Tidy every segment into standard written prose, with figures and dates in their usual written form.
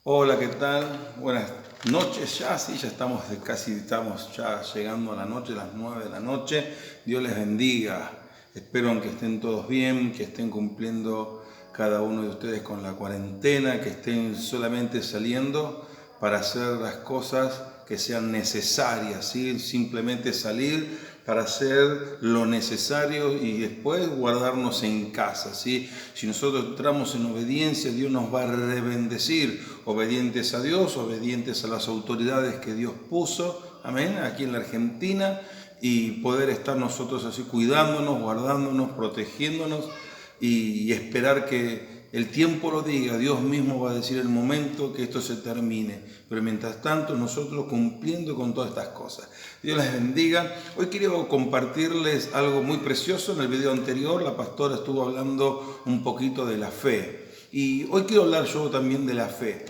Hola, ¿qué tal? Buenas noches ya, sí, ya estamos estamos ya llegando a la noche, las 9 de la noche. Dios les bendiga. Espero que estén todos bien, que estén cumpliendo cada uno de ustedes con la cuarentena, que estén solamente saliendo para hacer las cosas que sean necesarias, ¿sí? Simplemente salir para hacer lo necesario y después guardarnos en casa, ¿sí? Si nosotros entramos en obediencia, Dios nos va a rebendecir, obedientes a Dios, obedientes a las autoridades que Dios puso, amén, aquí en la Argentina, y poder estar nosotros así cuidándonos, guardándonos, protegiéndonos y esperar que el tiempo lo diga. Dios mismo va a decir el momento que esto se termine, pero mientras tanto nosotros cumpliendo con todas estas cosas. Dios les bendiga. Hoy quiero compartirles algo muy precioso. En el video anterior la pastora estuvo hablando un poquito de la fe y hoy quiero hablar yo también de la fe.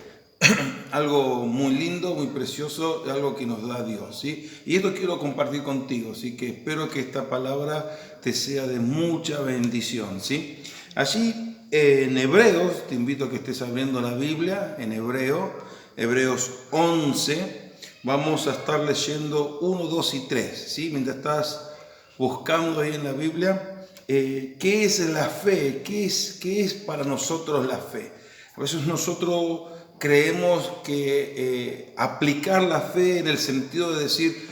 Algo muy lindo, muy precioso, algo que nos da Dios, ¿sí? Y esto quiero compartir contigo, ¿sí? Que espero que esta palabra te sea de mucha bendición, ¿sí? Allí en Hebreos, te invito a que estés abriendo la Biblia, en Hebreos 11, vamos a estar leyendo 1, 2 y 3, ¿sí? Mientras estás buscando ahí en la Biblia, ¿qué es la fe? ¿Qué es para nosotros la fe? A veces nosotros creemos que aplicar la fe en el sentido de decir,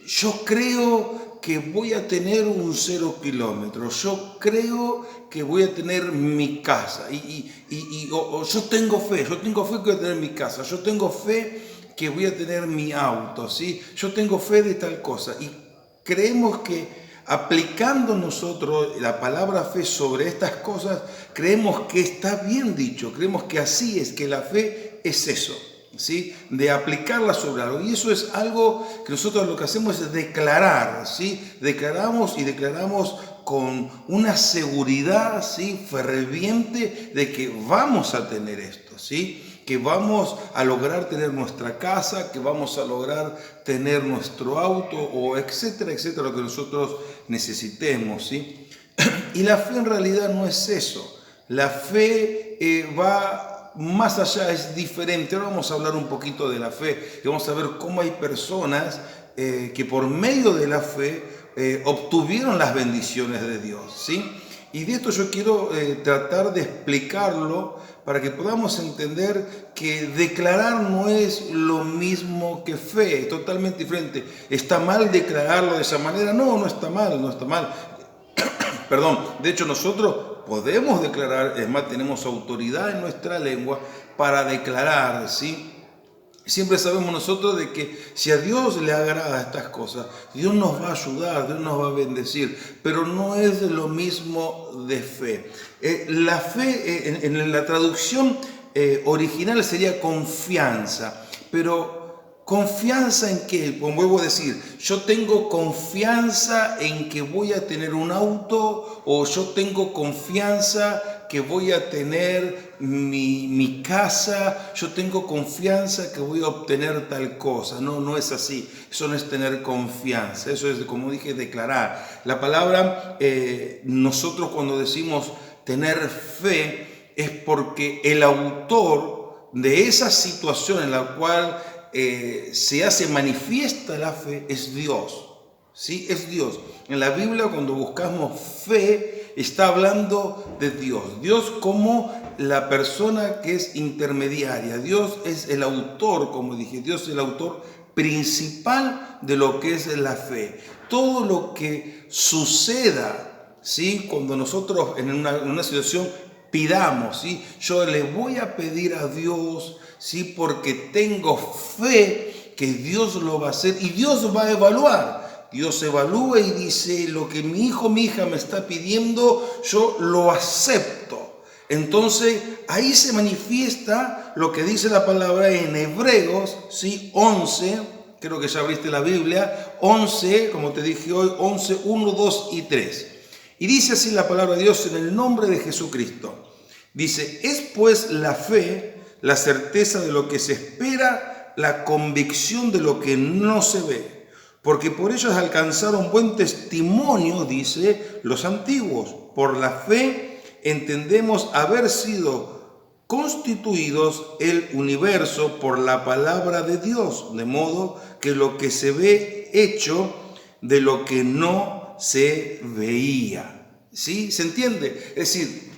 yo creo que voy a tener un 0 kilómetros, yo creo que voy a tener mi casa, o yo tengo fe que voy a tener mi casa, yo tengo fe que voy a tener mi auto, ¿sí? Yo tengo fe de tal cosa. Y creemos que aplicando nosotros la palabra fe sobre estas cosas, creemos que está bien dicho, creemos que así es, que la fe es eso, ¿sí? De aplicarla sobre algo. Y eso es algo que nosotros lo que hacemos es declarar, ¿sí? Declaramos con una seguridad, ¿sí? Ferviente de que vamos a tener esto, ¿sí? Que vamos a lograr tener nuestra casa, que vamos a lograr tener nuestro auto, o etcétera, etcétera, lo que nosotros necesitemos, ¿sí? Y la fe en realidad no es eso. La fe va más allá, es diferente. Ahora vamos a hablar un poquito de la fe y vamos a ver cómo hay personas que por medio de la fe obtuvieron las bendiciones de Dios, ¿sí? Y de esto yo quiero tratar de explicarlo para que podamos entender que declarar no es lo mismo que fe, es totalmente diferente. ¿Está mal declararlo de esa manera? No, no está mal, no está mal. Perdón, de hecho nosotros podemos declarar, es más, tenemos autoridad en nuestra lengua para declarar, ¿sí? Siempre sabemos nosotros de que si a Dios le agrada estas cosas, Dios nos va a ayudar, Dios nos va a bendecir, pero no es lo mismo de fe. La fe en la traducción original sería confianza, pero ¿confianza en qué? Como vuelvo a decir, yo tengo confianza en que voy a tener un auto, o yo tengo confianza que voy a tener mi casa, yo tengo confianza que voy a obtener tal cosa. No, no es así. Eso no es tener confianza. Eso es, como dije, declarar. La palabra, nosotros cuando decimos tener fe, es porque el autor de esa situación en la cual se hace manifiesta la fe es Dios, ¿sí? Es Dios. En la Biblia, cuando buscamos fe, está hablando de Dios. Dios como la persona que es intermediaria. Dios es el autor, como dije, Dios es el autor principal de lo que es la fe. Todo lo que suceda, ¿sí? Cuando nosotros en una situación pidamos, ¿sí? Yo le voy a pedir a Dios, ¿sí? Porque tengo fe que Dios lo va a hacer y Dios va a evaluar. Dios evalúa y dice, lo que mi hijo, mi hija me está pidiendo, yo lo acepto. Entonces, ahí se manifiesta lo que dice la palabra en Hebreos, ¿sí? 11, creo que ya abriste la Biblia, 11, como te dije hoy, 11, 1, 2 y 3. Y dice así la palabra de Dios en el nombre de Jesucristo. Dice, es pues la fe, la certeza de lo que se espera, la convicción de lo que no se ve. Porque por ellos alcanzaron buen testimonio, dice, los antiguos. Por la fe entendemos haber sido constituidos el universo por la palabra de Dios, de modo que lo que se ve hecho de lo que no se veía. ¿Sí? ¿Se entiende? Es decir,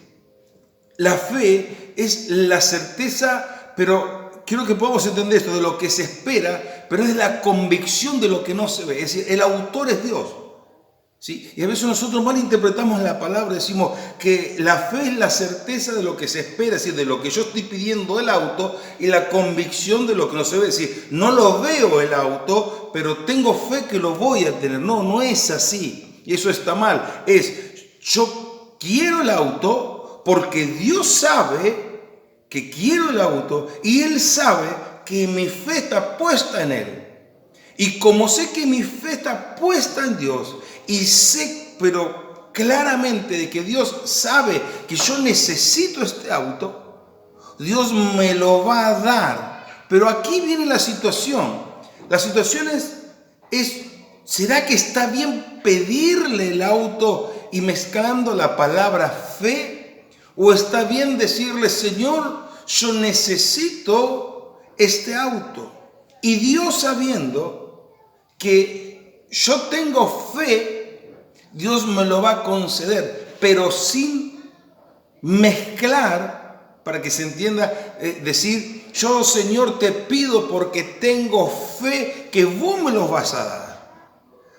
la fe es la certeza, pero quiero que podamos entender esto, de lo que se espera, pero es la convicción de lo que no se ve. Es decir, el autor es Dios. ¿Sí? Y a veces nosotros malinterpretamos la palabra, decimos que la fe es la certeza de lo que se espera, es decir, de lo que yo estoy pidiendo el auto, y la convicción de lo que no se ve. Es decir, no lo veo el auto, pero tengo fe que lo voy a tener. No, no es así. Y eso está mal. Yo quiero el auto porque Dios sabe que quiero el auto y Él sabe que mi fe está puesta en Él. Y como sé que mi fe está puesta en Dios y sé, pero claramente, de que Dios sabe que yo necesito este auto, Dios me lo va a dar. Pero aquí viene la situación. La situación es ¿será que está bien pedirle el auto y mezclando la palabra fe? ¿O está bien decirle, Señor, yo necesito este auto? Y Dios, sabiendo que yo tengo fe, Dios me lo va a conceder, pero sin mezclar, para que se entienda, decir, yo, Señor, te pido porque tengo fe que vos me lo vas a dar.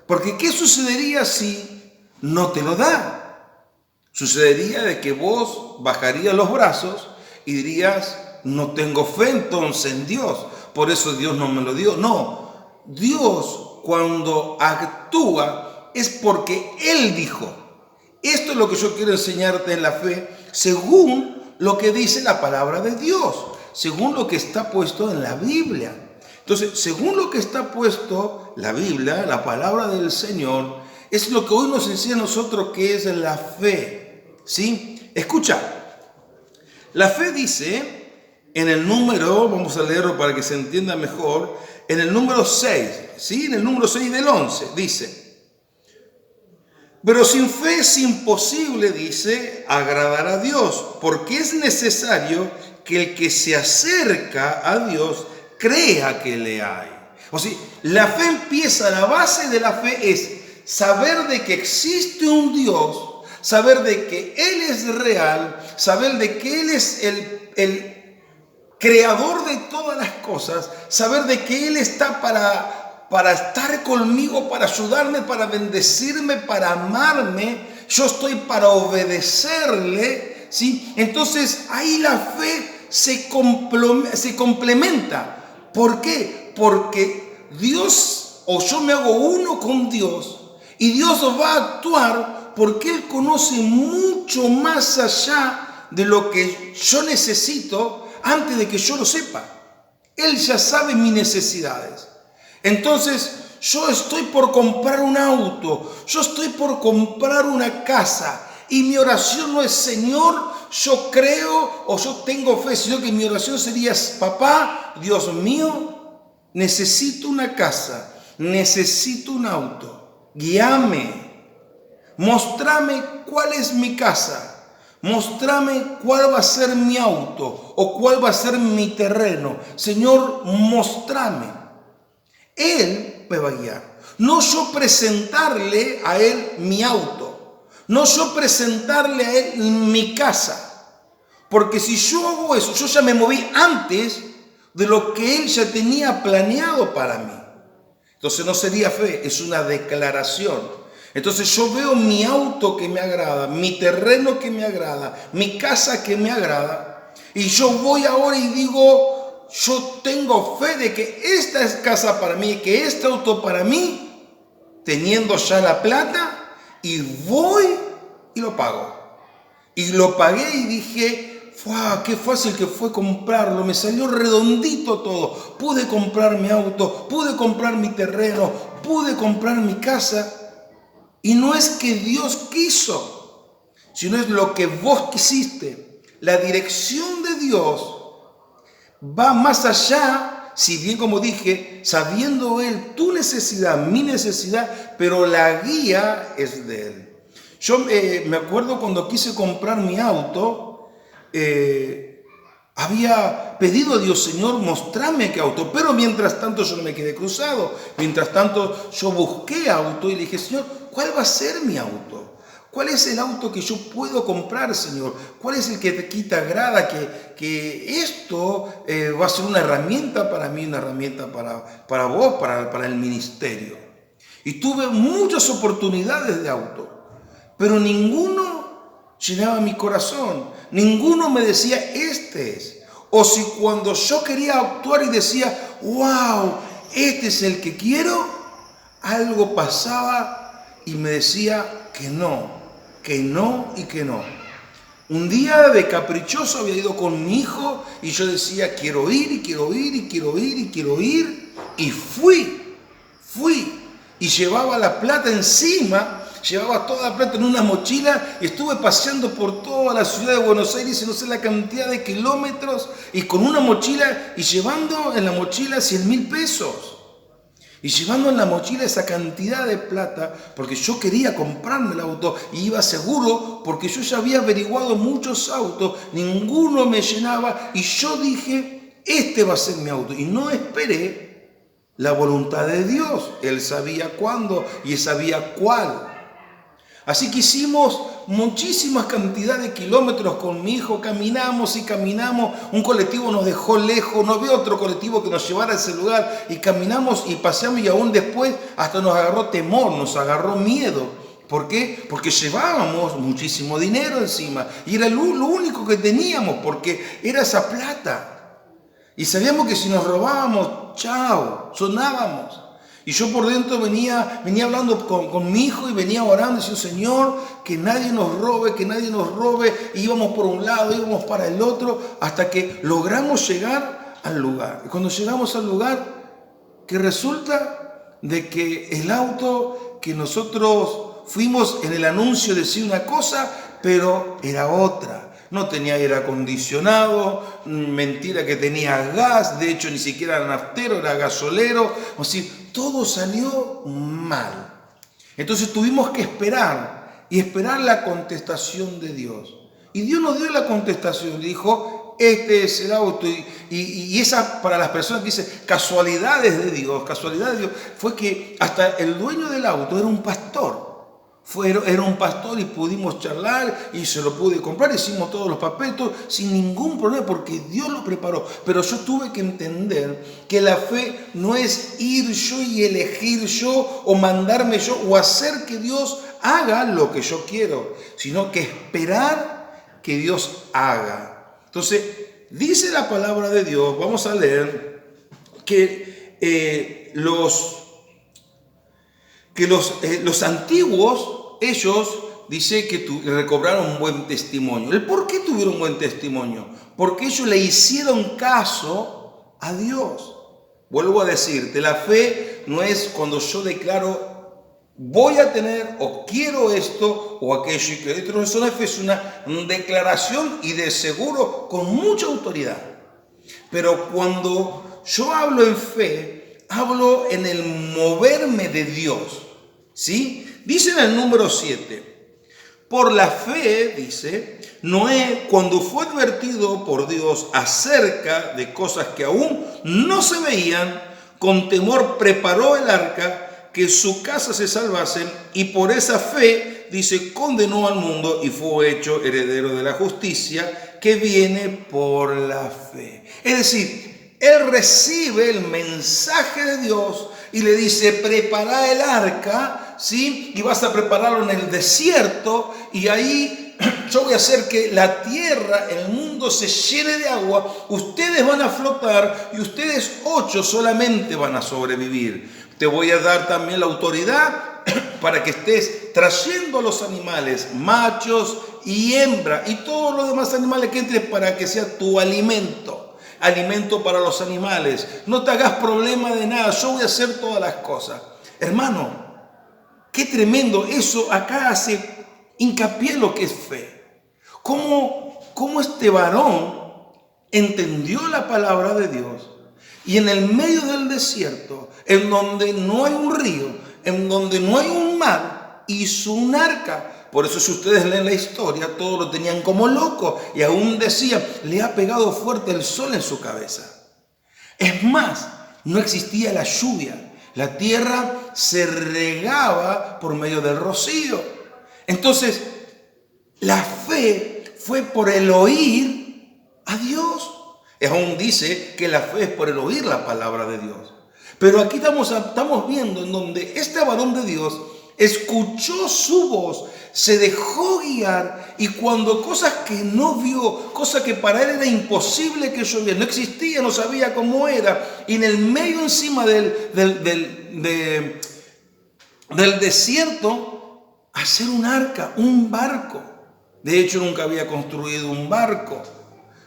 Porque ¿qué sucedería si no te lo da? Sucedería de que vos bajarías los brazos y dirías, no tengo fe entonces en Dios, por eso Dios no me lo dio. No, Dios cuando actúa es porque Él dijo. Esto es lo que yo quiero enseñarte en la fe, según lo que dice la palabra de Dios, según lo que está puesto en la Biblia. Entonces, según lo que está puesto la Biblia, la palabra del Señor, es lo que hoy nos enseña a nosotros que es la fe. ¿Sí? Escucha, la fe dice en el número, vamos a leerlo para que se entienda mejor, en el número 6, ¿sí? En el número 6 del 11, dice, pero sin fe es imposible, dice, agradar a Dios, porque es necesario que el que se acerca a Dios crea que le hay. O sea, la fe empieza, la base de la fe es saber de que existe un Dios, saber de que Él es real, saber de que Él es el creador de todas las cosas, saber de que Él está para estar conmigo, para ayudarme, para bendecirme, para amarme. Yo estoy para obedecerle, ¿sí? Entonces ahí la fe se complementa. ¿Por qué? Porque Dios, o yo me hago uno con Dios, y Dios va a actuar porque Él conoce mucho más allá de lo que yo necesito antes de que yo lo sepa. Él ya sabe mis necesidades. Entonces, yo estoy por comprar un auto, yo estoy por comprar una casa, y mi oración no es, Señor, yo creo o yo tengo fe, sino que mi oración sería, papá, Dios mío, necesito una casa, necesito un auto, guíame, mostrame cuál es mi casa, mostrame cuál va a ser mi auto o cuál va a ser mi terreno. Señor, mostrame. Él me va a guiar. No yo presentarle a Él mi auto. No yo presentarle a Él mi casa. Porque si yo hago eso, yo ya me moví antes de lo que Él ya tenía planeado para mí. Entonces no sería fe, es una declaración. Entonces yo veo mi auto que me agrada, mi terreno que me agrada, mi casa que me agrada, y yo voy ahora y digo, yo tengo fe de que esta es casa para mí, que este auto para mí, teniendo ya la plata, y voy y lo pago. Y lo pagué y dije, ¡wow! ¡Qué fácil que fue comprarlo! Me salió redondito todo. Pude comprar mi auto, pude comprar mi terreno, pude comprar mi casa. Y no es que Dios quiso, sino es lo que vos quisiste. La dirección de Dios va más allá, si bien como dije, sabiendo Él tu necesidad, mi necesidad, pero la guía es de Él. Yo me acuerdo cuando quise comprar mi auto, Había pedido a Dios, Señor, mostrame qué auto. Pero mientras tanto yo no me quedé cruzado. Mientras tanto yo busqué auto y le dije, Señor, ¿cuál va a ser mi auto? ¿Cuál es el auto que yo puedo comprar, Señor? ¿Cuál es el que te agrada? Que esto va a ser una herramienta para mí, una herramienta para vos, para el ministerio. Y tuve muchas oportunidades de auto, pero ninguno llenaba mi corazón. Ninguno me decía, este es. O si cuando yo quería actuar y decía, wow, este es el que quiero, algo pasaba y me decía que no y que no. Un día de caprichoso había ido con mi hijo y yo decía, quiero ir y quiero ir y quiero ir y quiero ir. Y fui. Y llevaba la plata encima, llevaba toda la plata en una mochila y estuve paseando por toda la ciudad de Buenos Aires, y no sé la cantidad de kilómetros, y con una mochila y llevando en la mochila 100.000 pesos. Y llevando en la mochila esa cantidad de plata, porque yo quería comprarme el auto y iba seguro, porque yo ya había averiguado muchos autos, ninguno me llenaba, y yo dije, este va a ser mi auto. Y no esperé la voluntad de Dios. Él sabía cuándo y él sabía cuál. Así que hicimos muchísimas cantidades de kilómetros con mi hijo, caminamos y caminamos, un colectivo nos dejó lejos, no había otro colectivo que nos llevara a ese lugar, y caminamos y paseamos, y aún después hasta nos agarró temor, nos agarró miedo. ¿Por qué? Porque llevábamos muchísimo dinero encima, y era lo único que teníamos, porque era esa plata. Y sabíamos que si nos robábamos, chao, sonábamos. Y yo por dentro venía hablando con mi hijo y venía orando, diciendo, Señor, que nadie nos robe, que nadie nos robe. Y íbamos por un lado, íbamos para el otro, hasta que logramos llegar al lugar. Y cuando llegamos al lugar, que resulta de que el auto que nosotros fuimos en el anuncio decía una cosa, pero era otra. No tenía aire acondicionado, mentira que tenía gas, de hecho ni siquiera era naftero, era gasolero, o sea, todo salió mal. Entonces tuvimos que esperar la contestación de Dios. Y Dios nos dio la contestación, dijo, este es el auto. Y esa, para las personas que dicen casualidades de Dios, fue que hasta el dueño del auto era un pastor. Era un pastor y pudimos charlar y se lo pude comprar, hicimos todos los papeles sin ningún problema porque Dios lo preparó. Pero yo tuve que entender que la fe no es ir yo y elegir yo o mandarme yo o hacer que Dios haga lo que yo quiero, sino que esperar que Dios haga. Entonces, dice la palabra de Dios, vamos a leer que los antiguos, ellos dice que recobraron un buen testimonio. ¿El por qué tuvieron un buen testimonio? Porque ellos le hicieron caso a Dios. Vuelvo a decirte, la fe no es cuando yo declaro voy a tener o quiero esto o aquello y que esto. Eso es una declaración y de seguro con mucha autoridad. Pero cuando yo hablo en fe, hablo en el moverme de Dios. ¿Sí? Dice en el número 7, por la fe, dice, Noé, cuando fue advertido por Dios acerca de cosas que aún no se veían, con temor preparó el arca, que su casa se salvase, y por esa fe, dice, condenó al mundo y fue hecho heredero de la justicia que viene por la fe. Es decir, él recibe el mensaje de Dios y le dice, prepara el arca, ¿sí? Y vas a prepararlo en el desierto, y ahí yo voy a hacer que la tierra, el mundo se llene de agua, ustedes van a flotar y ustedes 8 solamente van a sobrevivir. Te voy a dar también la autoridad para que estés trayendo a los animales, machos y hembra, y todos los demás animales que entren para que sea tu alimento. Alimento para los animales. No te hagas problema de nada. Yo voy a hacer todas las cosas. Hermano, qué tremendo. Eso acá hace hincapié en lo que es fe. ¿Cómo este varón entendió la palabra de Dios? Y en el medio del desierto, en donde no hay un río, en donde no hay un mar, hizo un arca. Por eso si ustedes leen la historia, todos lo tenían como loco y aún decían, le ha pegado fuerte el sol en su cabeza. Es más, no existía la lluvia. La tierra se regaba por medio del rocío. Entonces, la fe fue por el oír a Dios. Aún dice que la fe es por el oír la palabra de Dios. Pero aquí estamos viendo en donde este varón de Dios escuchó su voz, se dejó guiar, y cuando cosas que no vio, cosas que para él era imposible que lloviera, no existía, no sabía cómo era, y en el medio encima del desierto, hacer un arca, un barco. De hecho, nunca había construido un barco,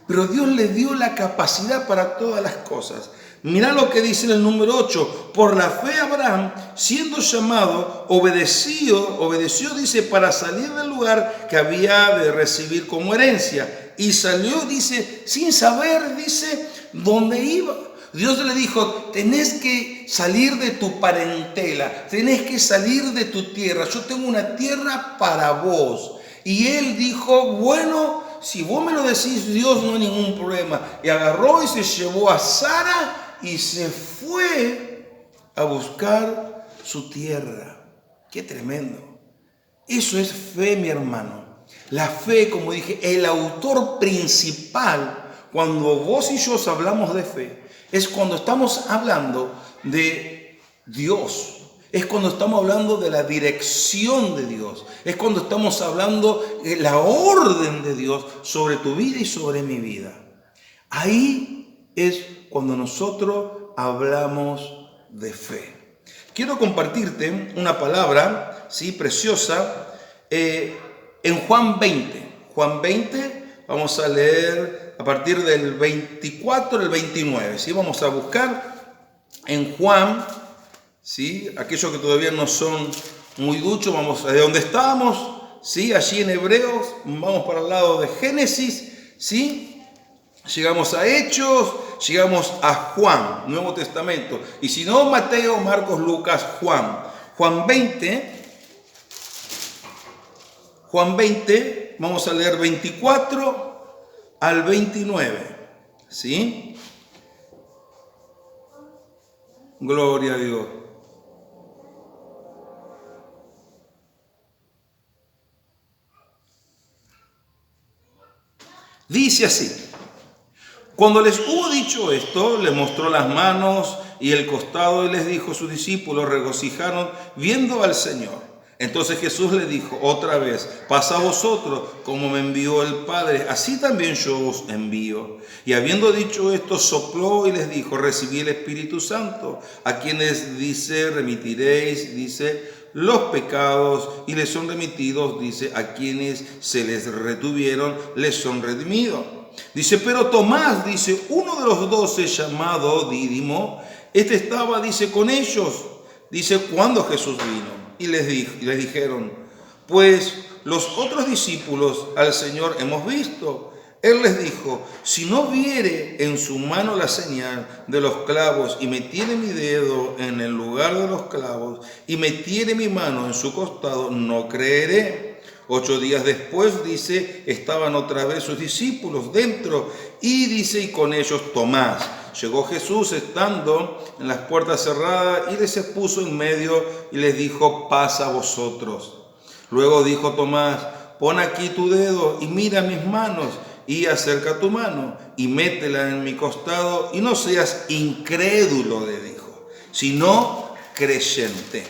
pero Dios le dio la capacidad para todas las cosas. Mirá lo que dice en el número 8. Por la fe Abraham, siendo llamado, obedeció, dice, para salir del lugar que había de recibir como herencia. Y salió, dice, sin saber, dice, dónde iba. Dios le dijo, tenés que salir de tu parentela, tenés que salir de tu tierra. Yo tengo una tierra para vos. Y él dijo, bueno, si vos me lo decís, Dios, no hay ningún problema. Y agarró y se llevó a Sara y se fue a buscar su tierra. Qué tremendo. Eso es fe, mi hermano. La fe, como dije, el autor principal, cuando vos y yo hablamos de fe, es cuando estamos hablando de Dios. Es cuando estamos hablando de la dirección de Dios. Es cuando estamos hablando de la orden de Dios sobre tu vida y sobre mi vida. Ahí es cuando nosotros hablamos de fe. Quiero compartirte una palabra, ¿sí?, preciosa, en Juan 20. Juan 20, vamos a leer a partir del 24 al 29. ¿Sí? Vamos a buscar en Juan, ¿sí?, aquellos que todavía no son muy duchos, vamos de donde estábamos, ¿sí?, allí en Hebreos, vamos para el lado de Génesis, ¿sí?, llegamos a Hechos, llegamos a Juan, Nuevo Testamento, y si no, Mateo, Marcos, Lucas, Juan. Juan 20, vamos a leer 24 al 29, ¿sí? Gloria a Dios. Dice así: cuando les hubo dicho esto, les mostró las manos y el costado y les dijo, sus discípulos regocijaron viendo al Señor. Entonces Jesús le dijo otra vez, pasa a vosotros, como me envió el Padre, así también yo os envío. Y habiendo dicho esto, sopló y les dijo, recibí el Espíritu Santo, a quienes dice, remitiréis, dice, los pecados, y les son remitidos, dice, a quienes se les retuvieron, les son redimidos. Dice, pero Tomás, dice, uno de los 12, llamado Dídimo, estaba, dice, con ellos, dice, cuando Jesús vino. Y les dijeron, pues los otros discípulos al Señor hemos visto. Él les dijo, si no viere en su mano la señal de los clavos y metiere mi dedo en el lugar de los clavos y metiere mi mano en su costado, no creeré. 8 días después, dice, estaban otra vez sus discípulos dentro y dice, y con ellos Tomás. Llegó Jesús estando en las puertas cerradas y les puso en medio y les dijo, paz a vosotros. Luego dijo Tomás, pon aquí tu dedo y mira mis manos y acerca tu mano y métela en mi costado y no seas incrédulo, le dijo, sino creyente.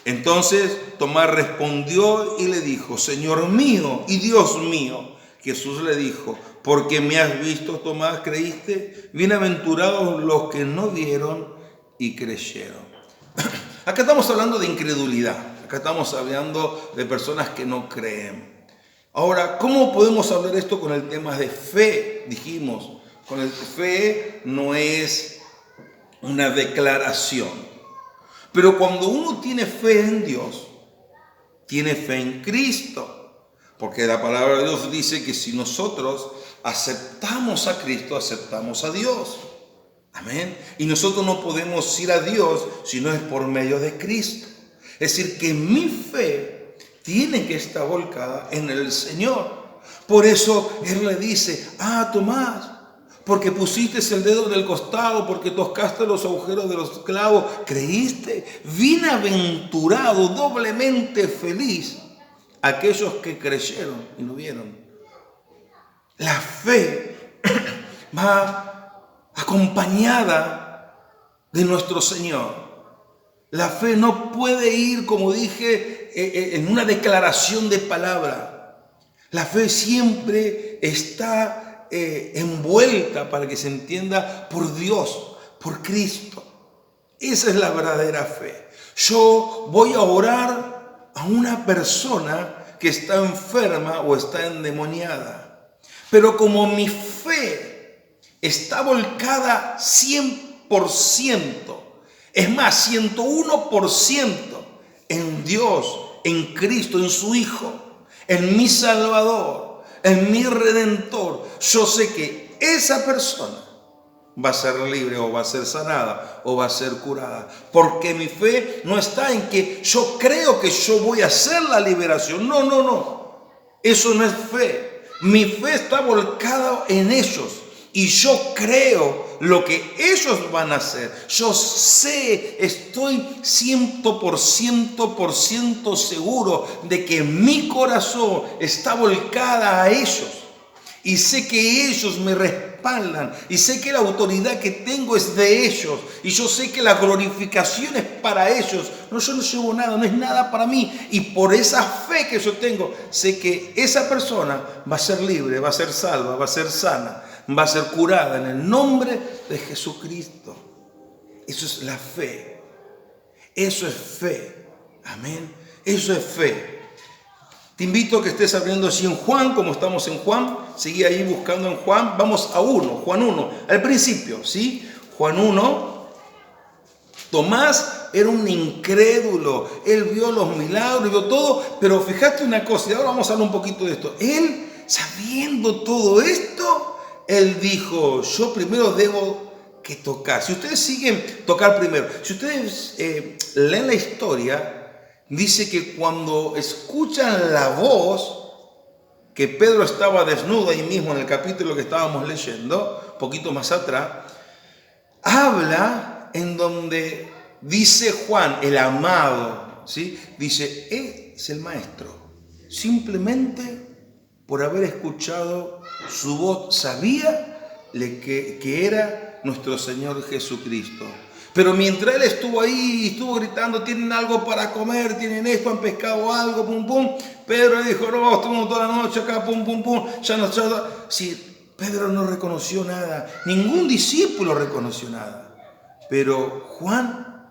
Entonces Tomás respondió y le dijo, Señor mío y Dios mío. Jesús le dijo, porque me has visto, Tomás, creíste. Bienaventurados los que no vieron y creyeron. Acá estamos hablando de incredulidad. Acá estamos hablando de personas que no creen. Ahora, ¿cómo podemos hablar esto con el tema de fe? Dijimos, con el fe no es una declaración. Pero cuando uno tiene fe en Dios, tiene fe en Cristo. Porque la palabra de Dios dice que si nosotros aceptamos a Cristo, aceptamos a Dios. Amén. Y nosotros no podemos ir a Dios si no es por medio de Cristo. Es decir, que mi fe tiene que estar volcada en el Señor. Por eso Él le dice, Tomás, porque pusiste el dedo en el costado, porque tocaste los agujeros de los clavos, creíste. Bienaventurado, doblemente feliz, aquellos que creyeron y no vieron. La fe va acompañada de nuestro Señor. La fe no puede ir, como dije, en una declaración de palabra. La fe siempre está envuelta, para que se entienda, por Dios, por Cristo. Esa es la verdadera fe. Yo voy a orar a una persona que está enferma o está endemoniada, pero como mi fe está volcada 100%, es más, 101% en Dios, en Cristo, en su Hijo, en mi Salvador, en mi Redentor, yo sé que esa persona va a ser libre o va a ser sanada o va a ser curada. Porque mi fe no está en que yo creo que yo voy a hacer la liberación. No. Eso no es fe. Mi fe está volcada en ellos. Y yo creo lo que ellos van a hacer. Yo sé, estoy 100% seguro de que mi corazón está volcada a ellos. Y sé que ellos me respaldan. Y sé que la autoridad que tengo es de ellos. Y yo sé que la glorificación es para ellos. No, yo no llevo nada, no es nada para mí. Y por esa fe que yo tengo, sé que esa persona va a ser libre, va a ser salva, va a ser sana, va a ser curada en el nombre de Jesucristo. Eso es la fe. Eso es fe. Amén. Eso es fe. Te invito a que estés abriendo así en Juan, como estamos en Juan. Seguí ahí buscando en Juan. Vamos a Juan 1, al principio, ¿sí? Juan 1. Tomás era un incrédulo. Él vio los milagros, vio todo. Pero fíjate una cosa, y ahora vamos a hablar un poquito de esto. Él, sabiendo todo esto, él dijo, yo primero debo que tocar. Si ustedes siguen, tocar primero. Si ustedes leen la historia, dice que cuando escuchan la voz, que Pedro estaba desnudo ahí mismo en el capítulo que estábamos leyendo, un poquito más atrás, habla en donde dice Juan, el amado, ¿sí? Dice, es el maestro. Simplemente por haber escuchado su voz, sabía que era nuestro Señor Jesucristo. Pero mientras él estuvo ahí, estuvo gritando, tienen algo para comer, tienen esto, han pescado algo, pum, pum. Pedro dijo, no, estuvimos toda la noche acá, pum, pum, pum. Sí, Pedro no reconoció nada, ningún discípulo reconoció nada. Pero Juan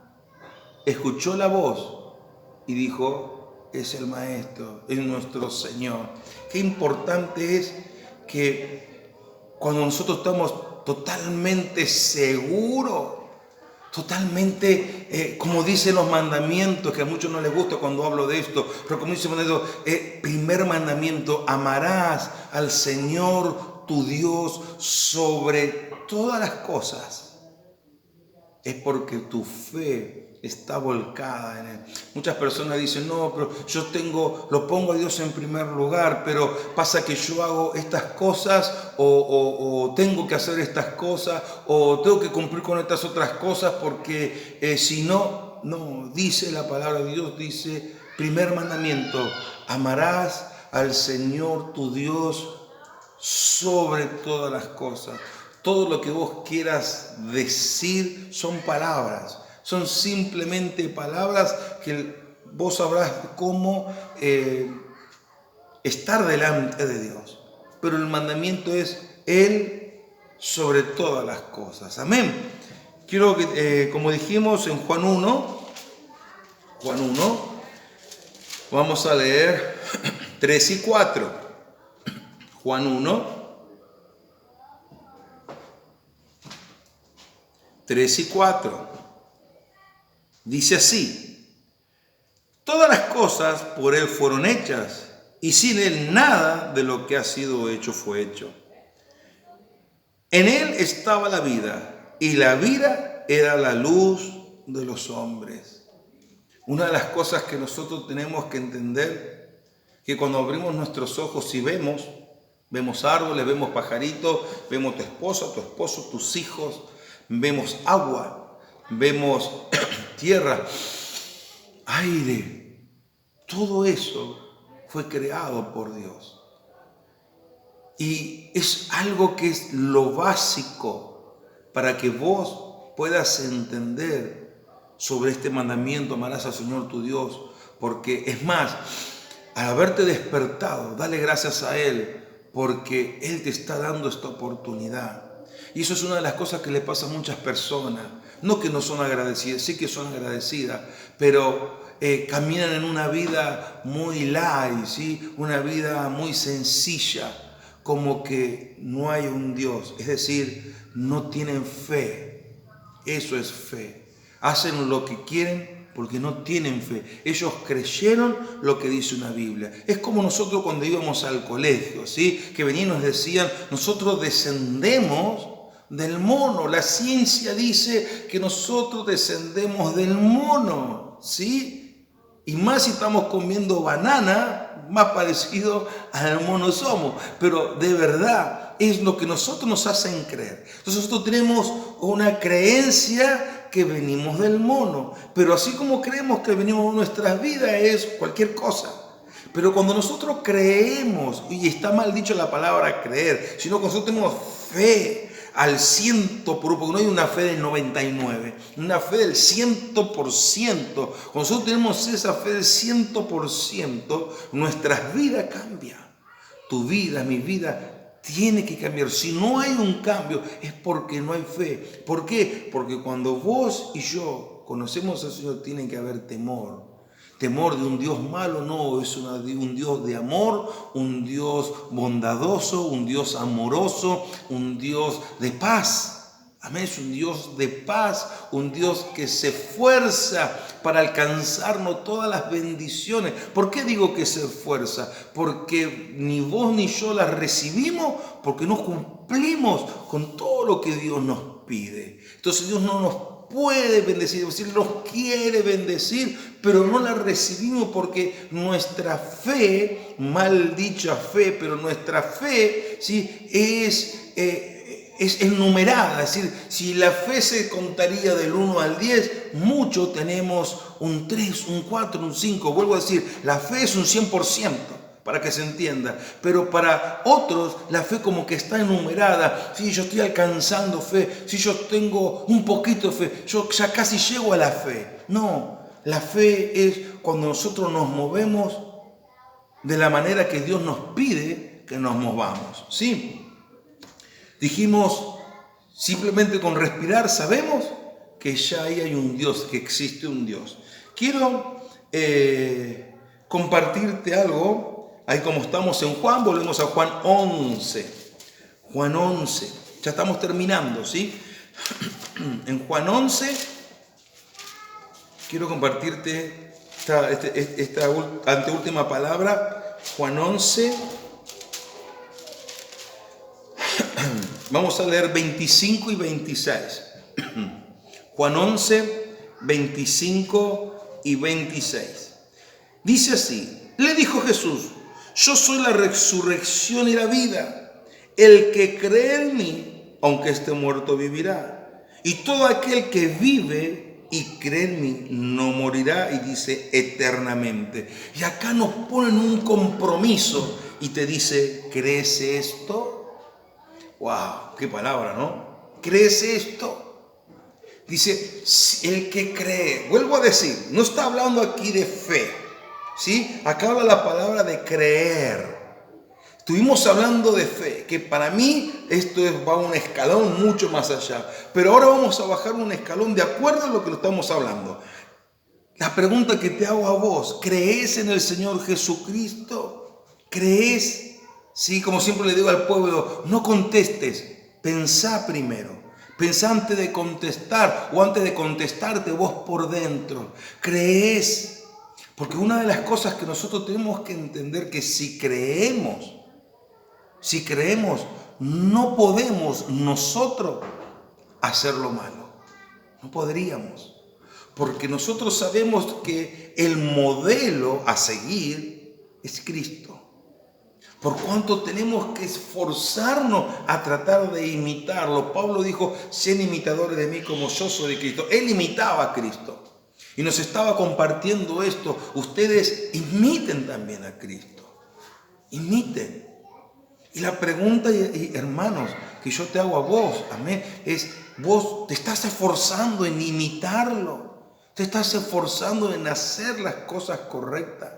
escuchó la voz y dijo, es el Maestro, es nuestro Señor. Qué importante es que cuando nosotros estamos totalmente seguros, totalmente, como dicen los mandamientos, que a muchos no les gusta cuando hablo de esto, pero como dice el mandamiento, primer mandamiento, amarás al Señor tu Dios sobre todas las cosas. Es porque tu fe está volcada en Él. Muchas personas dicen, no, pero yo lo pongo a Dios en primer lugar, pero pasa que yo hago estas cosas o tengo que hacer estas cosas o tengo que cumplir con estas otras cosas porque si no, dice la palabra de Dios, dice, primer mandamiento, amarás al Señor tu Dios sobre todas las cosas. Todo lo que vos quieras decir son palabras, son simplemente palabras que vos sabrás cómo estar delante de Dios. Pero el mandamiento es Él sobre todas las cosas. Amén. Quiero que, como dijimos en Juan 1, vamos a leer 3 y 4. Juan 1. 3 y 4. Dice así, todas las cosas por Él fueron hechas, y sin Él nada de lo que ha sido hecho fue hecho. En Él estaba la vida, y la vida era la luz de los hombres. Una de las cosas que nosotros tenemos que entender que cuando abrimos nuestros ojos y vemos árboles, vemos pajaritos, vemos tu esposa, tu esposo, tus hijos, vemos agua, vemos tierra, aire. Todo eso fue creado por Dios. Y es algo que es lo básico para que vos puedas entender sobre este mandamiento: amarás al Señor tu Dios. Porque es más, al haberte despertado, dale gracias a Él, porque Él te está dando esta oportunidad. Y eso es una de las cosas que le pasa a muchas personas. No que no son agradecidas, sí que son agradecidas, pero caminan en una vida muy light, ¿sí? Una vida muy sencilla, como que no hay un Dios. Es decir, no tienen fe. Eso es fe. Hacen lo que quieren porque no tienen fe. Ellos creyeron lo que dice una Biblia. Es como nosotros cuando íbamos al colegio, ¿sí? Que venían y nos decían: nosotros descendemos del mono. La ciencia dice que nosotros descendemos del mono, ¿sí? Y más si estamos comiendo banana, más parecido al mono somos. Pero de verdad es lo que nosotros nos hacen creer. Entonces nosotros tenemos una creencia que venimos del mono, pero así como creemos que venimos de nuestras vidas es cualquier cosa. Pero cuando nosotros creemos, y está mal dicho la palabra creer, sino que nosotros tenemos fe al 100%, porque no hay una fe del 99%, una fe del 100%. Cuando nosotros tenemos esa fe del 100%, nuestras vidas cambian. Tu vida, mi vida tiene que cambiar. Si no hay un cambio es porque no hay fe. ¿Por qué? Porque cuando vos y yo conocemos al Señor tiene que haber temor. Temor de un Dios malo, no, es un Dios de amor, un Dios bondadoso, un Dios amoroso, un Dios de paz. Amén, es un Dios de paz, un Dios que se esfuerza para alcanzarnos todas las bendiciones. ¿Por qué digo que se esfuerza? Porque ni vos ni yo las recibimos, porque no cumplimos con todo lo que Dios nos pide. Entonces Dios no nos puede bendecir, es decir, nos quiere bendecir, pero no la recibimos porque nuestra fe, mal dicha fe, pero nuestra fe, ¿sí? es enumerada. Es decir, si la fe se contaría del 1 al 10, muchos tenemos un 3, un 4, un 5. Vuelvo a decir, la fe es un 100%, para que se entienda. Pero para otros, la fe como que está enumerada. Si yo estoy alcanzando fe, si yo tengo un poquito de fe, yo ya casi llego a la fe. No, la fe es cuando nosotros nos movemos de la manera que Dios nos pide que nos movamos, ¿sí? Dijimos, simplemente con respirar sabemos que ya ahí hay un Dios, que existe un Dios. Quiero compartirte algo. Ahí como estamos en Juan, volvemos a Juan 11. Juan 11. Ya estamos terminando, ¿sí? En Juan 11 quiero compartirte esta anteúltima palabra. Juan 11. Vamos a leer 25 y 26. Juan 11, 25 y 26. Dice así: le dijo Jesús: yo soy la resurrección y la vida. El que cree en mí, aunque esté muerto, vivirá. Y todo aquel que vive y cree en mí no morirá, y dice eternamente. Y acá nos ponen un compromiso y te dice: ¿crees esto? ¡Wow! ¡Qué palabra!, ¿no? ¿Crees esto? Dice, el que cree. Vuelvo a decir, no está hablando aquí de fe, ¿sí? Acá habla la palabra de creer. Estuvimos hablando de fe, que para mí esto va un escalón mucho más allá. Pero ahora vamos a bajar un escalón de acuerdo a lo que lo estamos hablando. La pregunta que te hago a vos: ¿crees en el Señor Jesucristo? ¿Crees? Sí, como siempre le digo al pueblo, no contestes, pensá primero. Pensá antes de contestar, o antes de contestarte vos por dentro. ¿Crees? Porque una de las cosas que nosotros tenemos que entender, que si creemos, no podemos nosotros hacer lo malo. No podríamos. Porque nosotros sabemos que el modelo a seguir es Cristo. Por cuanto tenemos que esforzarnos a tratar de imitarlo. Pablo dijo, sean imitadores de mí como yo soy de Cristo. Él imitaba a Cristo y nos estaba compartiendo esto. Ustedes imiten también a Cristo. Imiten. Y la pregunta, hermanos, que yo te hago a vos, amén, es, vos te estás esforzando en imitarlo. Te estás esforzando en hacer las cosas correctas.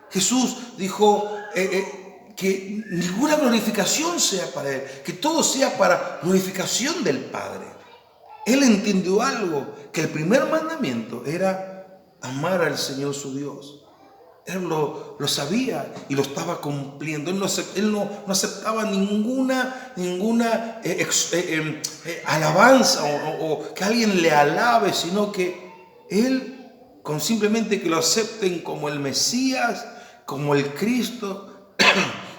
Jesús dijo que ninguna glorificación sea para Él, que todo sea para glorificación del Padre. Él entendió algo, que el primer mandamiento era amar al Señor su Dios. Él lo sabía y lo estaba cumpliendo. Él no aceptaba ninguna alabanza o que alguien le alabe, sino que Él, con simplemente que lo acepten como el Mesías, como el Cristo,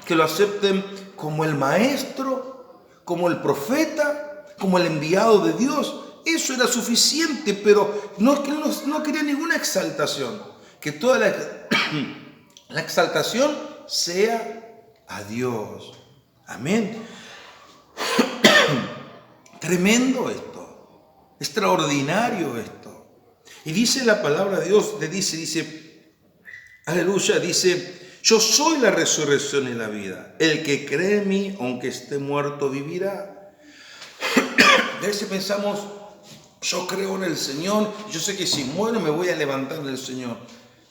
que lo acepten como el Maestro, como el Profeta, como el enviado de Dios. Eso era suficiente, pero no quería ninguna exaltación. Que toda la exaltación sea a Dios. Amén. Tremendo esto. Extraordinario esto. Y dice la palabra de Dios, dice, aleluya, dice, yo soy la resurrección y la vida. El que cree en mí, aunque esté muerto, vivirá. A veces pensamos, yo creo en el Señor, yo sé que si muero me voy a levantar en el Señor.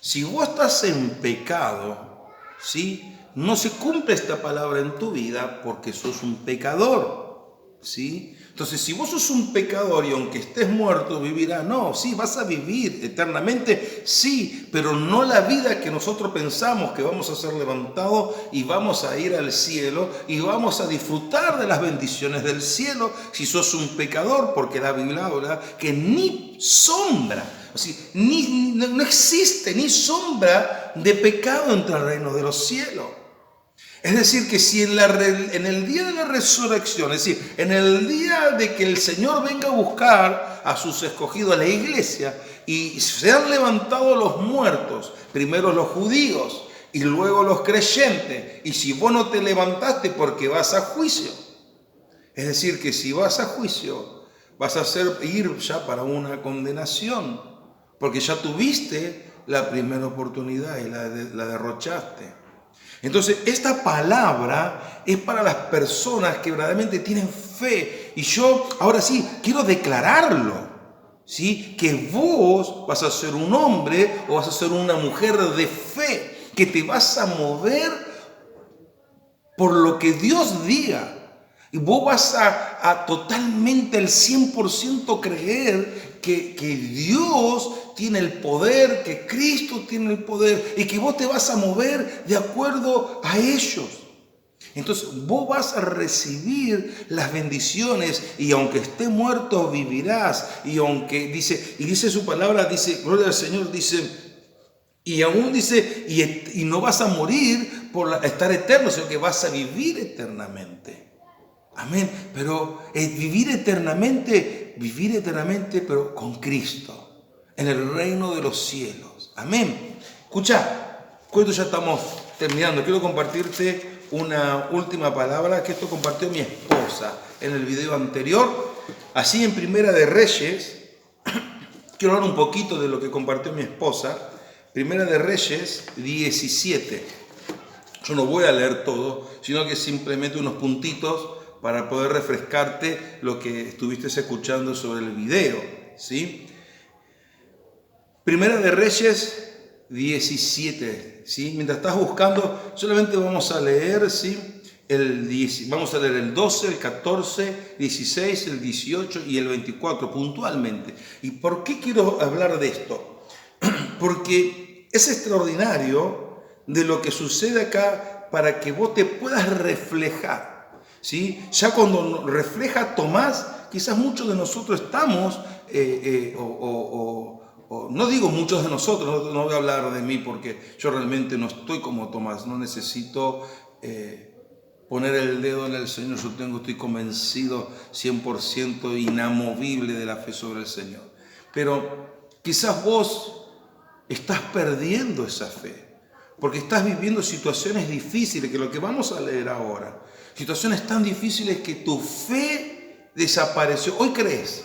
Si vos estás en pecado, ¿sí? No se cumple esta palabra en tu vida porque sos un pecador, ¿sí? Entonces, si vos sos un pecador y aunque estés muerto, vivirás. No, sí, vas a vivir eternamente, sí, pero no la vida que nosotros pensamos que vamos a ser levantados y vamos a ir al cielo y vamos a disfrutar de las bendiciones del cielo si sos un pecador, porque la Biblia habla que ni sombra, o sea, no existe ni sombra de pecado entre el reino de los cielos. Es decir, que si en el día de la resurrección, es decir, en el día de que el Señor venga a buscar a sus escogidos, a la iglesia, y se han levantado los muertos, primero los judíos y luego los creyentes, y si vos no te levantaste porque vas a juicio, es decir, que si vas a juicio, vas a ir ya para una condenación, porque ya tuviste la primera oportunidad y la derrochaste. Entonces, esta palabra es para las personas que verdaderamente tienen fe. Y yo, ahora sí, quiero declararlo, ¿sí? Que vos vas a ser un hombre o vas a ser una mujer de fe, que te vas a mover por lo que Dios diga. Y vos vas a totalmente al 100% creer que Dios tiene el poder, que Cristo tiene el poder y que vos te vas a mover de acuerdo a ellos. Entonces vos vas a recibir las bendiciones y aunque esté muerto vivirás. Y aunque dice su palabra, dice, gloria al Señor, dice, y aún dice, y no vas a morir por estar eterno, sino que vas a vivir eternamente. Amén, pero vivir eternamente, pero con Cristo, en el reino de los cielos. Amén. Escucha, cuando ya estamos terminando, quiero compartirte una última palabra que esto compartió mi esposa en el video anterior. Así en Primera de Reyes, quiero hablar un poquito de lo que compartió mi esposa. Primera de Reyes 17. Yo no voy a leer todo, sino que simplemente unos puntitos para poder refrescarte lo que estuviste escuchando sobre el video, ¿sí? Primera de Reyes 17, ¿sí? Mientras estás buscando, solamente vamos a leer, ¿sí? Vamos a leer el 12, el 14, 16, el 18 y el 24 puntualmente. ¿Y por qué quiero hablar de esto? Porque es extraordinario de lo que sucede acá para que vos te puedas reflejar. ¿Sí? Ya cuando refleja Tomás, quizás muchos de nosotros estamos, no digo muchos de nosotros, no voy a hablar de mí porque yo realmente no estoy como Tomás, no necesito poner el dedo en el Señor, estoy convencido 100% inamovible de la fe sobre el Señor. Pero quizás vos estás perdiendo esa fe. porque estás viviendo situaciones difíciles, que es lo que vamos a leer ahora. Situaciones tan difíciles que tu fe desapareció. Hoy crees,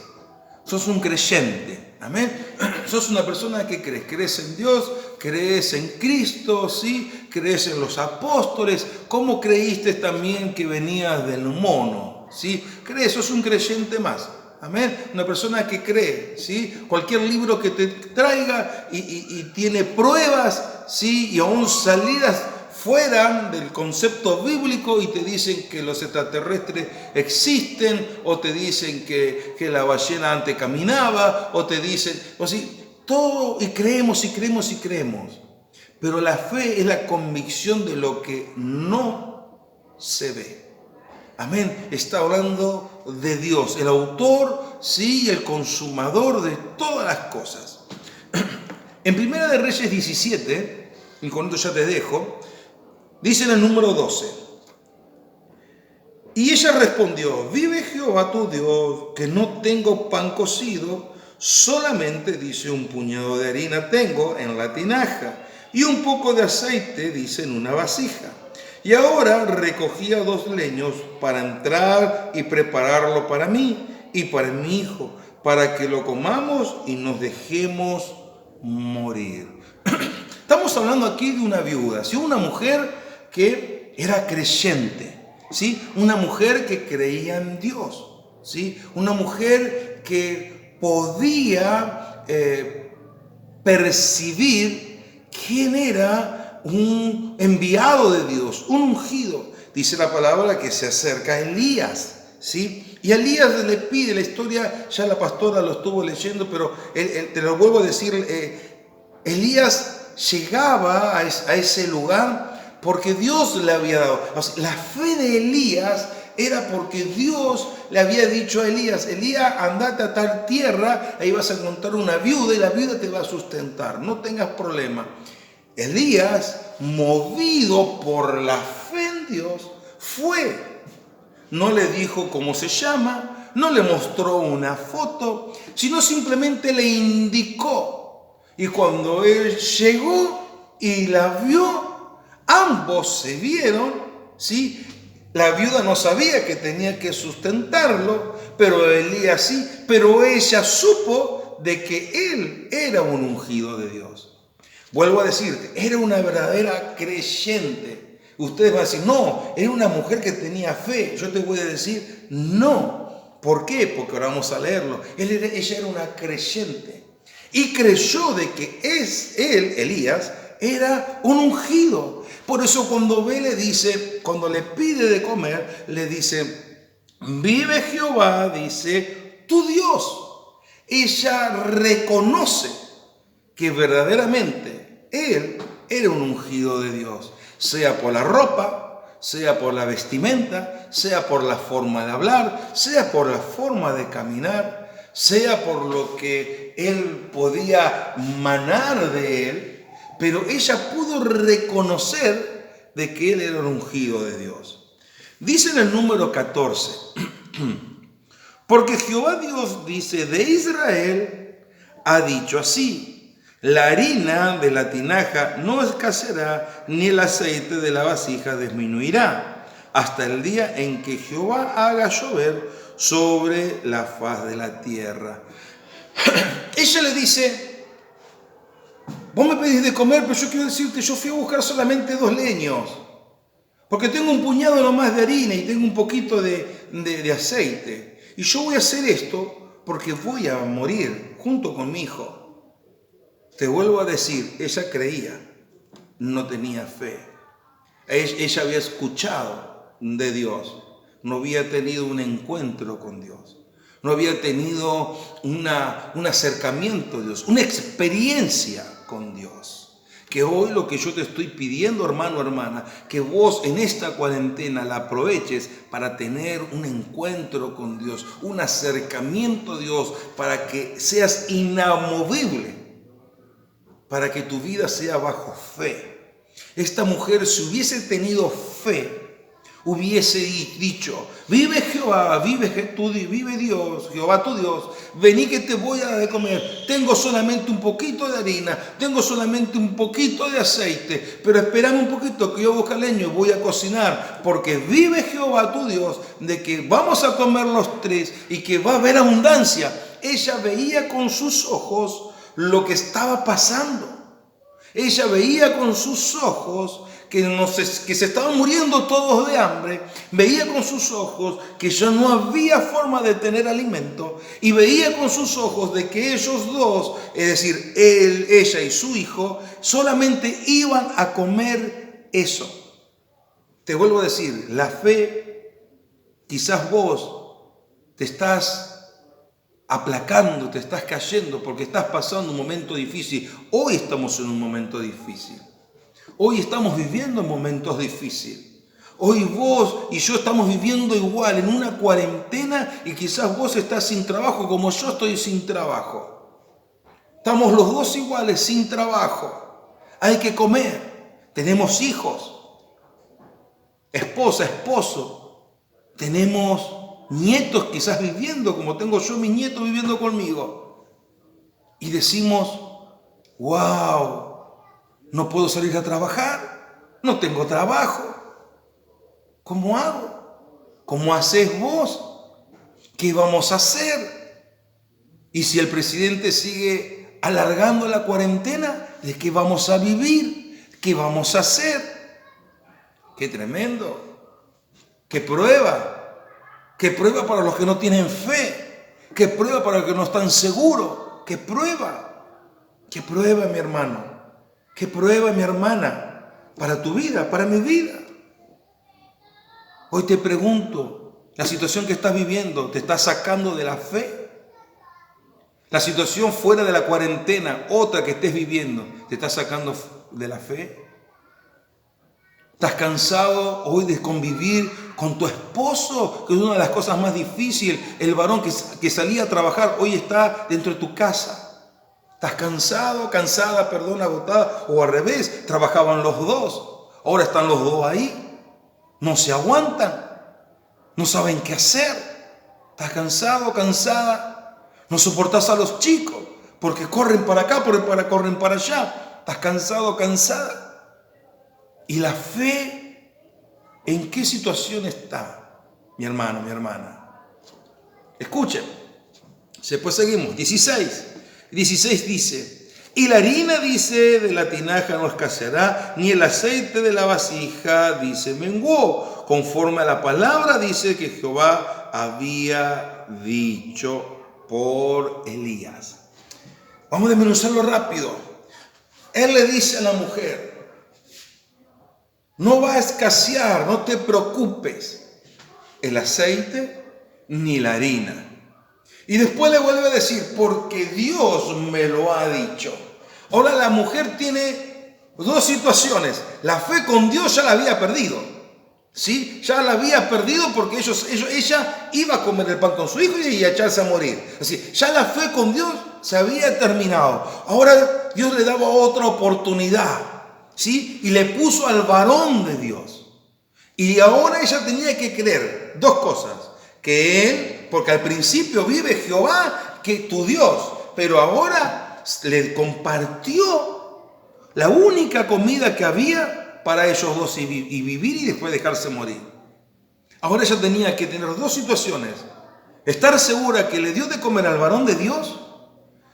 sos un creyente, amén. Sos una persona que crees en Dios, crees en Cristo, ¿sí? Crees en los apóstoles. ¿Cómo creíste también que venías del mono? ¿Sí? Crees, sos un creyente más. Amén. Una persona que cree, ¿sí? Cualquier libro que te traiga y tiene pruebas, ¿sí? Y aún salidas fuera del concepto bíblico y te dicen que los extraterrestres existen, o te dicen que la ballena antes caminaba, o te dicen, o sí, todo, y creemos, y creemos, y creemos. Pero la fe es la convicción de lo que no se ve. Amén. Está hablando de Dios, el autor, sí, y el consumador de todas las cosas. En Primera de Reyes 17, y con esto ya te dejo, dice en el número 12: y ella respondió: vive Jehová tu Dios, que no tengo pan cocido, solamente, dice, un puñado de harina tengo en la tinaja, y un poco de aceite, dice, en una vasija. Y ahora recogía 2 leños para entrar y prepararlo para mí y para mi hijo, para que lo comamos y nos dejemos morir. Estamos hablando aquí de una viuda, ¿sí? Una mujer que era creyente, ¿sí? Una mujer que creía en Dios, ¿sí? Una mujer que podía percibir quién era un enviado de Dios, un ungido. Dice la palabra que se acerca a Elías, ¿sí? Y Elías le pide, la historia ya la pastora lo estuvo leyendo, pero te lo vuelvo a decir, Elías llegaba a ese lugar porque Dios le había dado. O sea, la fe de Elías era porque Dios le había dicho a Elías: Elías, andate a tal tierra, ahí vas a encontrar una viuda y la viuda te va a sustentar, no tengas problema. Elías, movido por la fe en Dios, fue. No le dijo cómo se llama, no le mostró una foto, sino simplemente le indicó. Y cuando él llegó y la vio, ambos se vieron, ¿sí? La viuda no sabía que tenía que sustentarlo, pero Elías sí, pero ella supo de que él era un ungido de Dios. Vuelvo a decirte, era una verdadera creyente. Ustedes van a decir: no, era una mujer que tenía fe. Yo te voy a decir: no. ¿Por qué? Porque ahora vamos a leerlo. Ella era una creyente. Y creyó de que él, Elías, era un ungido. Por eso cuando ve, le dice, cuando le pide de comer, le dice: vive Jehová, dice, tu Dios. Ella reconoce que verdaderamente él era un ungido de Dios, sea por la ropa, sea por la vestimenta, sea por la forma de hablar, sea por la forma de caminar, sea por lo que él podía manar de él, pero ella pudo reconocer de que él era un ungido de Dios. Dice en el número 14, porque Jehová Dios, dice, de Israel ha dicho así: la harina de la tinaja no escaseará, ni el aceite de la vasija disminuirá, hasta el día en que Jehová haga llover sobre la faz de la tierra. Ella le dice: vos me pedís de comer, pero yo quiero decirte, yo fui a buscar solamente 2 leños, porque tengo un puñado nomás de harina y tengo un poquito de aceite. Y yo voy a hacer esto porque voy a morir junto con mi hijo. Te vuelvo a decir, ella creía, no tenía fe. Ella había escuchado de Dios, no había tenido un encuentro con Dios, no había tenido un acercamiento a Dios, una experiencia con Dios. Que hoy lo que yo te estoy pidiendo, hermano, hermana, que vos en esta cuarentena la aproveches para tener un encuentro con Dios, un acercamiento a Dios, para que seas inamovible, para que tu vida sea bajo fe. Esta mujer, si hubiese tenido fe, hubiese dicho, vive Jehová, vive Dios, Jehová tu Dios, vení que te voy a dar de comer, tengo solamente un poquito de harina, tengo solamente un poquito de aceite, pero esperame un poquito que yo busco leño, voy a cocinar, porque vive Jehová tu Dios, de que vamos a comer los tres y que va a haber abundancia. Ella veía con sus ojos lo que estaba pasando. Ella veía con sus ojos que se estaban muriendo todos de hambre, veía con sus ojos que ya no había forma de tener alimento, y veía con sus ojos de que ellos dos, es decir, ella y su hijo, solamente iban a comer eso. Te vuelvo a decir, la fe, quizás vos te estás aplacando, te estás cayendo porque estás pasando un momento difícil. Hoy estamos en un momento difícil. Hoy estamos viviendo momentos difíciles. Hoy vos y yo estamos viviendo igual en una cuarentena, y quizás vos estás sin trabajo como yo estoy sin trabajo. Estamos los dos iguales, sin trabajo. Hay que comer. Tenemos hijos, esposa, esposo. Tenemos nietos quizás viviendo como tengo yo mis nietos viviendo conmigo. Y decimos, wow, no puedo salir a trabajar, no tengo trabajo. ¿Cómo hago? ¿Cómo haces vos? ¿Qué vamos a hacer? Y si el presidente sigue alargando la cuarentena, ¿de qué vamos a vivir? ¿Qué vamos a hacer? ¡Qué tremendo! ¡Qué prueba! ¡Qué prueba para los que no tienen fe! ¡Qué prueba para los que no están seguros! ¡Qué prueba! ¡Qué prueba, mi hermano! ¡Qué prueba, mi hermana! Para tu vida, para mi vida. Hoy te pregunto, ¿la situación que estás viviendo te está sacando de la fe? ¿La situación fuera de la cuarentena, otra que estés viviendo, te está sacando de la fe? ¿Estás cansado hoy de convivir con tu esposo, que es una de las cosas más difíciles? El varón que salía a trabajar hoy está dentro de tu casa. ¿Estás cansado, cansada, agotada? O al revés, trabajaban los dos, ahora están los dos ahí. No se aguantan, no saben qué hacer. Estás cansado, cansada, no soportás a los chicos porque corren para acá, corren para allá. Estás cansado, cansada. ¿Y la fe en qué situación está, mi hermano, mi hermana? Escuchen, después seguimos. 16 dice, y la harina, dice, de la tinaja no escaseará, ni el aceite de la vasija, dice, menguó, conforme a la palabra, dice, que Jehová había dicho por Elías. Vamos a desmenuzarlo rápido. Él le dice a la mujer, no va a escasear, no te preocupes, el aceite ni la harina. Y después le vuelve a decir, porque Dios me lo ha dicho. Ahora la mujer tiene dos situaciones. La fe con Dios ya la había perdido, ¿sí? Ya la había perdido porque ella iba a comer el pan con su hijo y a echarse a morir. Así, ya la fe con Dios se había terminado. Ahora Dios le daba otra oportunidad, ¿sí? Y le puso al varón de Dios. Y ahora ella tenía que creer dos cosas. Que él, porque al principio vive Jehová, que tu Dios, pero ahora le compartió la única comida que había para ellos dos y vivir y después dejarse morir. Ahora ella tenía que tener dos situaciones: estar segura que le dio de comer al varón de Dios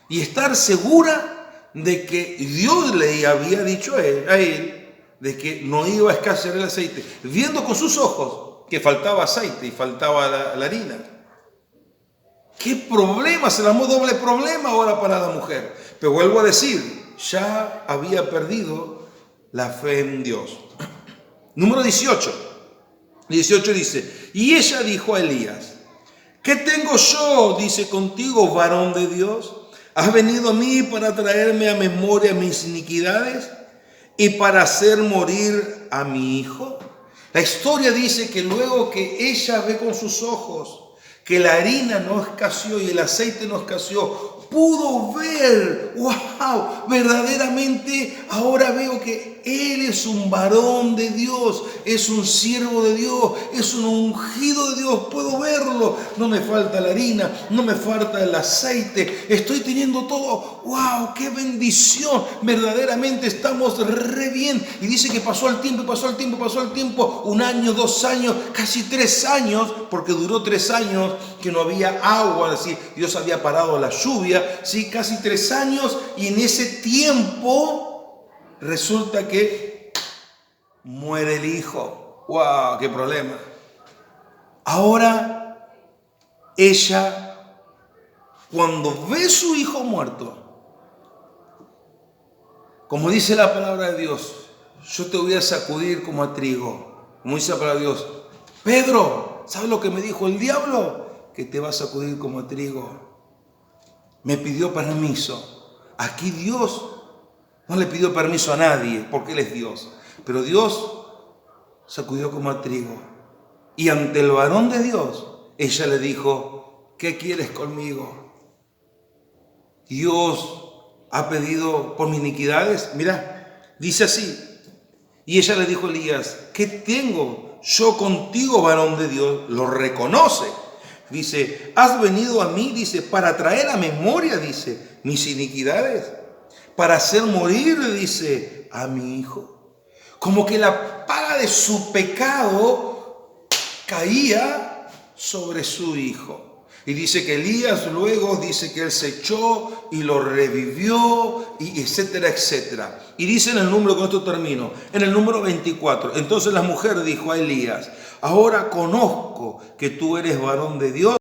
y estar segura de que Dios le había dicho a él de que no iba a escasear el aceite, viendo con sus ojos que faltaba aceite y faltaba la harina. ¿Qué problema? Se llamó doble problema ahora para la mujer. Pero vuelvo a decir, ya había perdido la fe en Dios. Número 18. 18 dice, y ella dijo a Elías, ¿qué tengo yo, dice, contigo, varón de Dios? ¿Has venido a mí para traerme a memoria mis iniquidades y para hacer morir a mi hijo? La historia dice que luego que ella ve con sus ojos que la harina no escaseó y el aceite no escaseó, pudo ver, wow, verdaderamente ahora veo que él es un varón de Dios, es un siervo de Dios, es un ungido de Dios, puedo verlo, no me falta la harina, no me falta el aceite, estoy teniendo todo, wow, qué bendición, verdaderamente estamos re bien. Y dice que pasó el tiempo, 1 año, 2 años, casi 3 años, porque duró 3 años que no había agua, así Dios había parado la lluvia, sí, casi 3 años, y en ese tiempo resulta que muere el hijo. ¡Wow! ¡Qué problema! Ahora, ella, cuando ve a su hijo muerto, como dice la palabra de Dios, yo te voy a sacudir como a trigo. Como dice la palabra de Dios, Pedro, ¿sabes lo que me dijo el diablo? Que te va a sacudir como a trigo. Me pidió permiso. Aquí Dios no le pidió permiso a nadie, porque Él es Dios. Pero Dios sacudió como a trigo. Y ante el varón de Dios, ella le dijo, ¿qué quieres conmigo? Dios ha pedido por mis iniquidades. Mira, dice así. Y ella le dijo a Elías, ¿qué tengo yo contigo, varón de Dios? Lo reconoce. Dice, has venido a mí, dice, para traer a memoria, dice, mis iniquidades, para hacer morir, dice, a mi hijo. Como que la paga de su pecado caía sobre su hijo. Y dice que Elías luego dice que él se echó y lo revivió, y etcétera, etcétera. Y dice en el número, con esto termino, en el número 24. Entonces la mujer dijo a Elías, ahora conozco que tú eres varón de Dios.